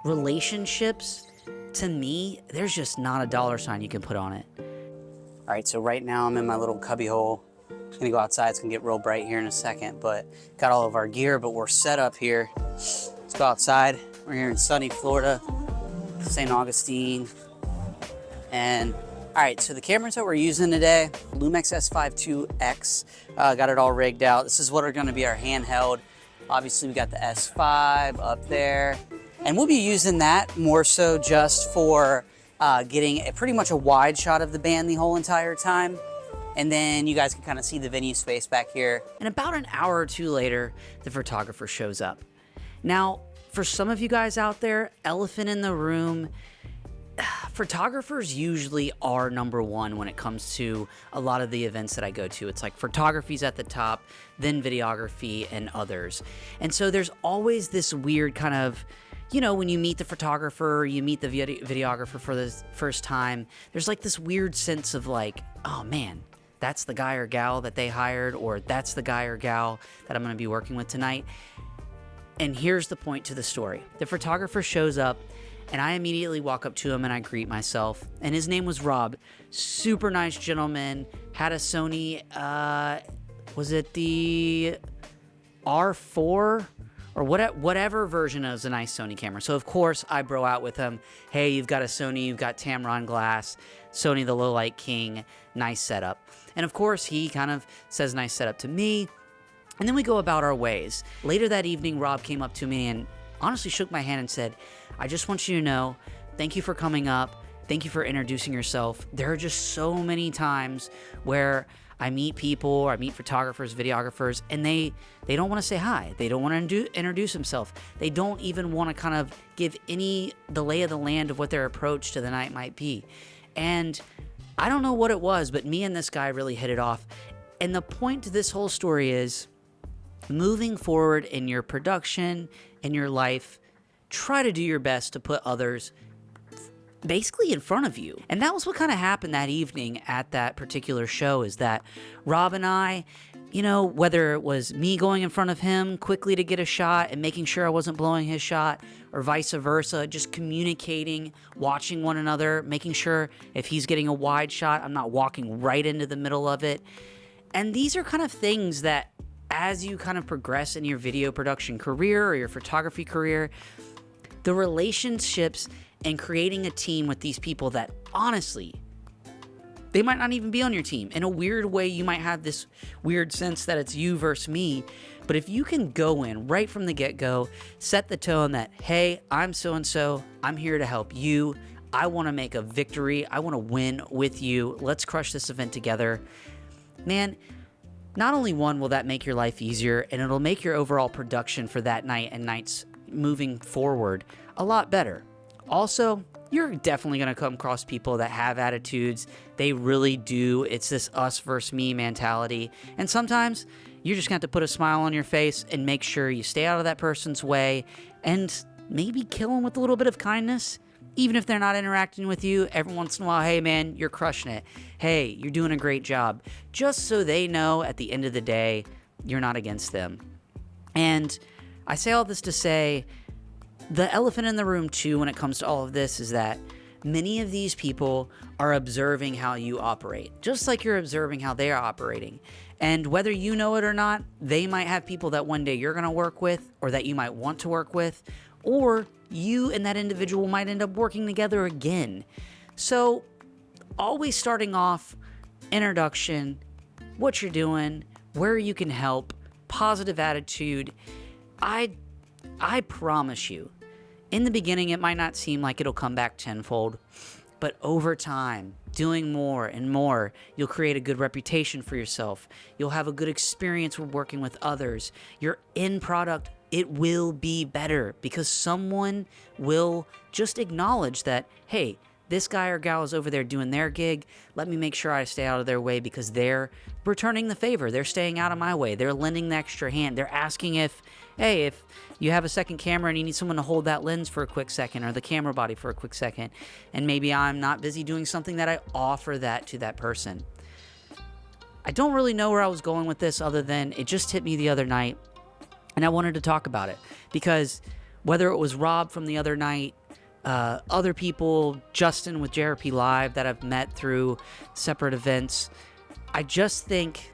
relationships, to me, there's just not a dollar sign you can put on it. All right, so right now I'm in my little cubby hole. I'm gonna go outside. It's gonna get real bright here in a second, but got all of our gear, but we're set up here. Let's go outside. We're here in sunny Florida, St. Augustine. And all right, so the cameras that we're using today, Lumix S5 IIX, got it all rigged out. This is what are gonna be our handheld. Obviously we got the S5 up there, and we'll be using that more so just for getting pretty much a wide shot of the band the whole entire time. And then you guys can kind of see the venue space back here. And about an hour or two later, the photographer shows up. Now, for some of you guys out there, elephant in the room, photographers usually are number one when it comes to a lot of the events that I go to. It's like photography's at the top, then videography and others. And so there's always this weird kind of, you know, when you meet the photographer, you meet the videographer for the first time, there's like this weird sense of like, oh man, that's the guy or gal that they hired, or that's the guy or gal that I'm going to be working with tonight. And here's the point to the story. The photographer shows up, and I immediately walk up to him and I greet myself. And his name was Rob. Super nice gentleman. Had a Sony, was it the R4? Or whatever version of a nice Sony camera. So of course I bro out with him. Hey, you've got a Sony, you've got Tamron glass, Sony the Low Light King, nice setup. And of course he kind of says nice setup to me. And then we go about our ways. Later that evening, Rob came up to me and honestly shook my hand and said, I just want you to know, thank you for coming up. Thank you for introducing yourself. There are just so many times where I meet people, or I meet photographers, videographers, and they don't want to say hi. They don't want to introduce themselves. They don't even want to kind of give the lay of the land of what their approach to the night might be. And I don't know what it was, but me and this guy really hit it off. And the point to this whole story is, moving forward in your production, in your life, try to do your best to put others basically in front of you. And that was what kind of happened that evening at that particular show, is that Rob and I, you know, whether it was me going in front of him quickly to get a shot and making sure I wasn't blowing his shot, or vice versa, just communicating, watching one another, making sure if he's getting a wide shot, I'm not walking right into the middle of it. And these are kind of things that as you kind of progress in your video production career or your photography career, the relationships and creating a team with these people that honestly, they might not even be on your team. In a weird way, you might have this weird sense that it's you versus me. But if you can go in right from the get-go, set the tone that, hey, I'm so-and-so, I'm here to help you. I want to make a victory. I want to win with you. Let's crush this event together. Man, not only one will that make your life easier, and it'll make your overall production for that night and nights moving forward a lot better. Also, you're definitely going to come across people that have attitudes. They really do. It's this us versus me mentality. And sometimes you're just going to have to put a smile on your face and make sure you stay out of that person's way and maybe kill them with a little bit of kindness. Even if they're not interacting with you, every once in a while, hey man, you're crushing it. Hey, you're doing a great job. Just so they know at the end of the day, you're not against them. And I say all this to say, the elephant in the room too when it comes to all of this is that many of these people are observing how you operate, just like you're observing how they are operating. And whether you know it or not, they might have people that one day you're going to work with, or that you might want to work with, or you and that individual might end up working together again. So always starting off, introduction, what you're doing, where you can help, positive attitude. I promise you, in the beginning, it might not seem like it'll come back tenfold, but over time, doing more and more, you'll create a good reputation for yourself. You'll have a good experience with working with others. Your end product, it will be better because someone will just acknowledge that, hey, this guy or gal is over there doing their gig. Let me make sure I stay out of their way because they're returning the favor. They're staying out of my way. They're lending the extra hand. They're asking if you have a second camera and you need someone to hold that lens for a quick second or the camera body for a quick second, and maybe I'm not busy doing something, that I offer that to that person. I don't really know where I was going with this other than it just hit me the other night and I wanted to talk about it because Whether it was Rob from the other night, other people, Justin with JRP Live that I've met through separate events, I just think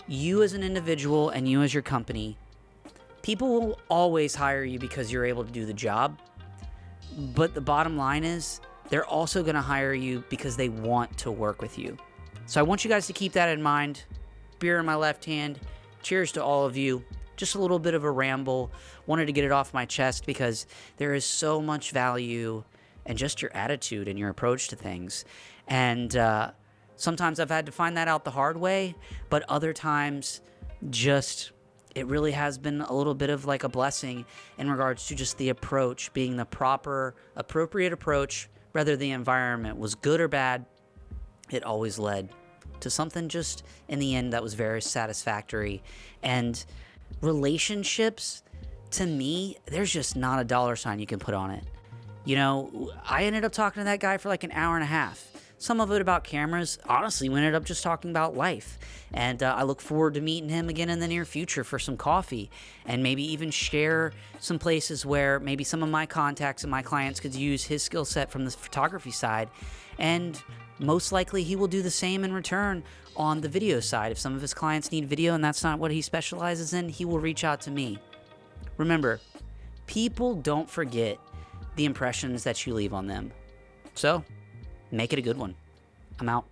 you as an individual and you as your company, people will always hire you because you're able to do the job. But the bottom line is they're also going to hire you because they want to work with you. So I want you guys to keep that in mind. Beer in my left hand. Cheers to all of you. Just a little bit of a ramble. Wanted to get it off my chest because there is so much value in just your attitude and your approach to things. And sometimes I've had to find that out the hard way, but other times just it really has been a little bit of like a blessing in regards to just the approach, being the proper, appropriate approach, whether the environment was good or bad, it always led to something just in the end that was very satisfactory. And relationships, to me, there's just not a dollar sign you can put on it. You know, I ended up talking to that guy for like an hour and a half. Some of it about cameras. Honestly, we ended up just talking about life. And I look forward to meeting him again in the near future for some coffee and maybe even share some places where maybe some of my contacts and my clients could use his skill set from the photography side. And most likely he will do the same in return on the video side. If some of his clients need video and that's not what he specializes in, he will reach out to me. Remember, people don't forget the impressions that you leave on them. So, make it a good one. I'm out.